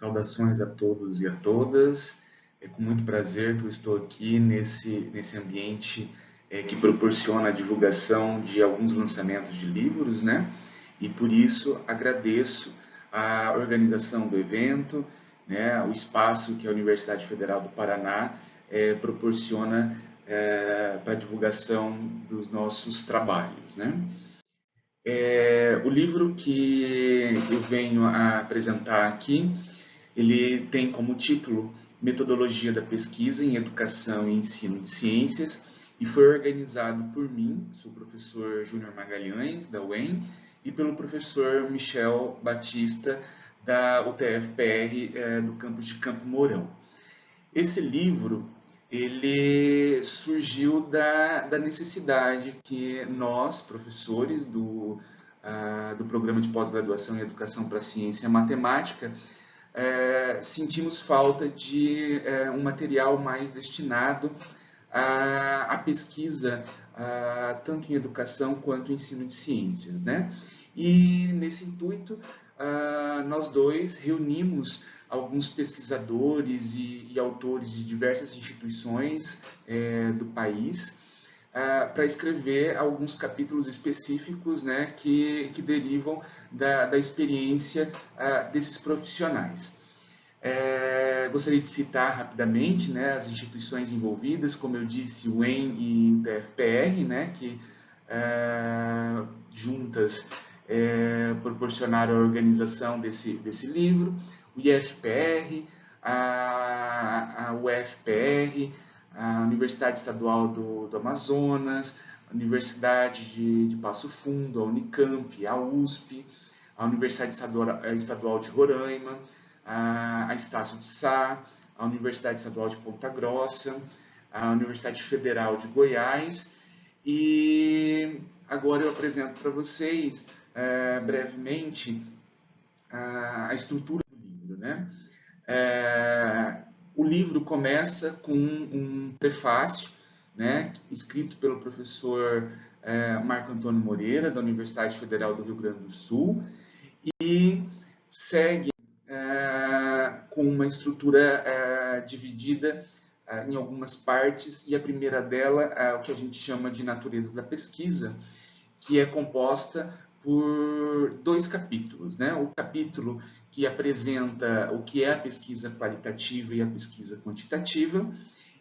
Saudações a todos e a todas. É com muito prazer que eu estou aqui nesse ambiente que proporciona a divulgação de alguns lançamentos de livros, né? E por isso agradeço a organização do evento, né? O espaço que a Universidade Federal do Paraná proporciona para a divulgação dos nossos trabalhos, né? O livro que eu venho a apresentar aqui, ele tem como título Metodologia da Pesquisa em Educação e Ensino de Ciências e foi organizado por mim, sou o professor Júnior Magalhães, da UEM, e pelo professor Michel Batista, da UTF-PR, do campus de Campo Mourão. Esse livro ele surgiu da necessidade que nós, professores do programa de pós-graduação em Educação para a Ciência e Matemática, sentimos falta de um material mais destinado à pesquisa, tanto em educação quanto em ensino de ciências, né? E nesse intuito, nós dois reunimos alguns pesquisadores e autores de diversas instituições do país para escrever alguns capítulos específicos, né, que derivam da experiência desses profissionais. Gostaria de citar rapidamente, né, as instituições envolvidas, como eu disse, o UEM e o TFPR, né, que juntas proporcionaram a organização desse livro, o IFPR, a UFPR, a Universidade Estadual do Amazonas, a Universidade de Passo Fundo, a Unicamp, a USP, a Universidade Estadual de Roraima, a Estácio de Sá, a Universidade Estadual de Ponta Grossa, a Universidade Federal de Goiás. E agora eu apresento para vocês brevemente a estrutura do livro, né? O livro começa com um prefácio, né, escrito pelo professor Marco Antônio Moreira, da Universidade Federal do Rio Grande do Sul, e segue com uma estrutura dividida em algumas partes, e a primeira dela é o que a gente chama de natureza da pesquisa, que é composta por dois capítulos, né? O capítulo que apresenta o que é a pesquisa qualitativa e a pesquisa quantitativa,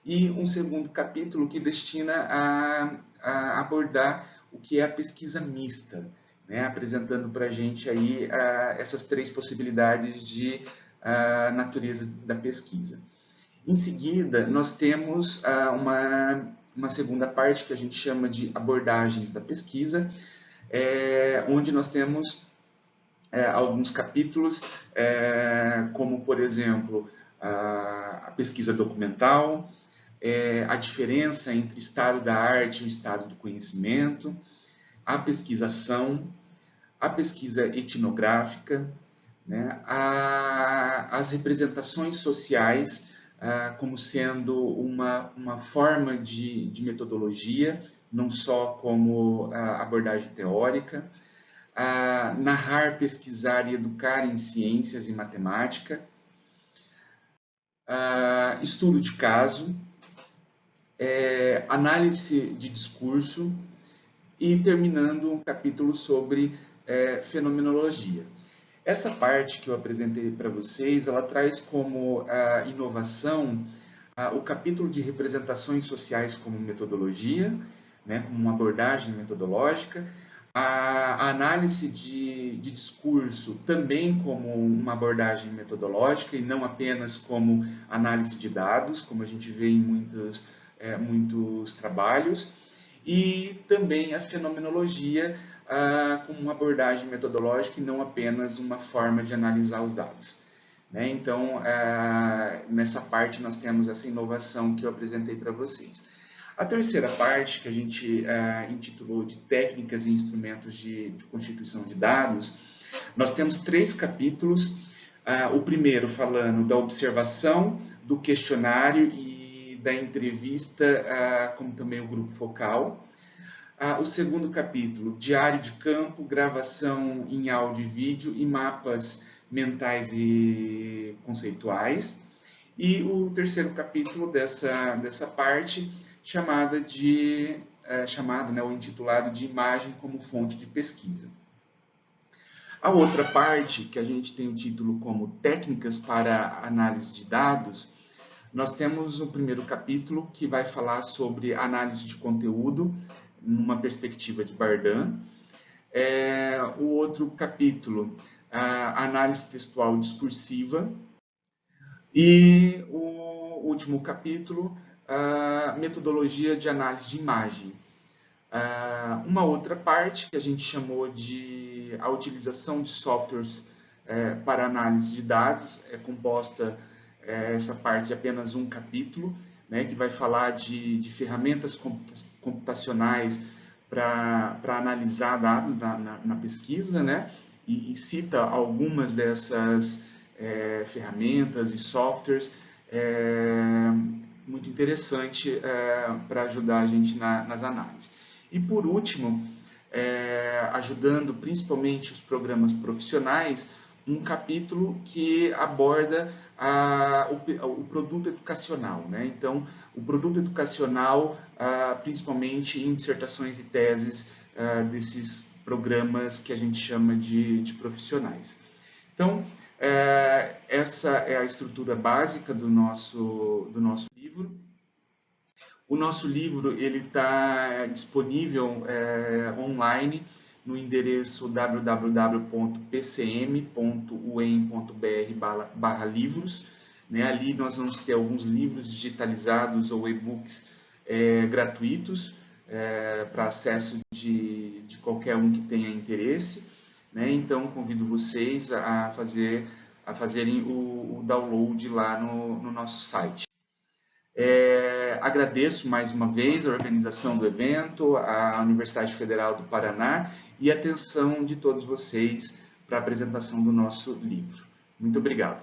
e um segundo capítulo que destina a abordar o que é a pesquisa mista, né? Apresentando para a gente aí essas três possibilidades de natureza da pesquisa. Em seguida, nós temos uma segunda parte que a gente chama de abordagens da pesquisa, onde nós temos alguns capítulos, como, por exemplo, a pesquisa documental, a diferença entre estado da arte e o estado do conhecimento, a pesquisação, a pesquisa etnográfica, né, as representações sociais como sendo uma forma de metodologia, não só como abordagem teórica, narrar, pesquisar e educar em ciências e matemática, estudo de caso, análise de discurso e terminando um capítulo sobre fenomenologia. Essa parte que eu apresentei para vocês, ela traz como inovação o capítulo de representações sociais como metodologia, né, como uma abordagem metodológica, a análise de discurso também como uma abordagem metodológica e não apenas como análise de dados, como a gente vê em muitos trabalhos, e também a fenomenologia como uma abordagem metodológica e não apenas uma forma de analisar os dados, né? Então, nessa parte nós temos essa inovação que eu apresentei para vocês. A terceira parte, que a gente intitulou de Técnicas e Instrumentos de Constituição de Dados, nós temos 3 capítulos. O primeiro falando da observação, do questionário e da entrevista, como também o grupo focal. O segundo capítulo, diário de campo, gravação em áudio e vídeo e mapas mentais e conceituais. E o terceiro capítulo dessa parte, chamado, né, ou intitulado de Imagem como Fonte de Pesquisa. A outra parte, que a gente tem o título como Técnicas para Análise de Dados, nós temos o primeiro capítulo que vai falar sobre análise de conteúdo numa perspectiva de Bardan. O outro capítulo, a análise textual discursiva. E o último capítulo, a metodologia de análise de imagem. Uma outra parte que a gente chamou de a utilização de softwares para análise de dados, é composta essa parte de apenas um capítulo, né, que vai falar de ferramentas computacionais para analisar dados na pesquisa, né, e cita algumas dessas ferramentas e softwares muito interessante para ajudar a gente nas análises. E por último, ajudando principalmente os programas profissionais, um capítulo que aborda o produto educacional, né? Então, o produto educacional, principalmente em dissertações e teses desses programas que a gente chama de profissionais. Então, essa é a estrutura básica do nosso livro. O nosso livro está disponível online no endereço www.pcm.uem.br/livros. Né? Ali nós vamos ter alguns livros digitalizados ou e-books gratuitos para acesso de qualquer um que tenha interesse. Né? Então, convido vocês a fazerem o download lá no nosso site. Agradeço mais uma vez a organização do evento, a Universidade Federal do Paraná e a atenção de todos vocês para a apresentação do nosso livro. Muito obrigado.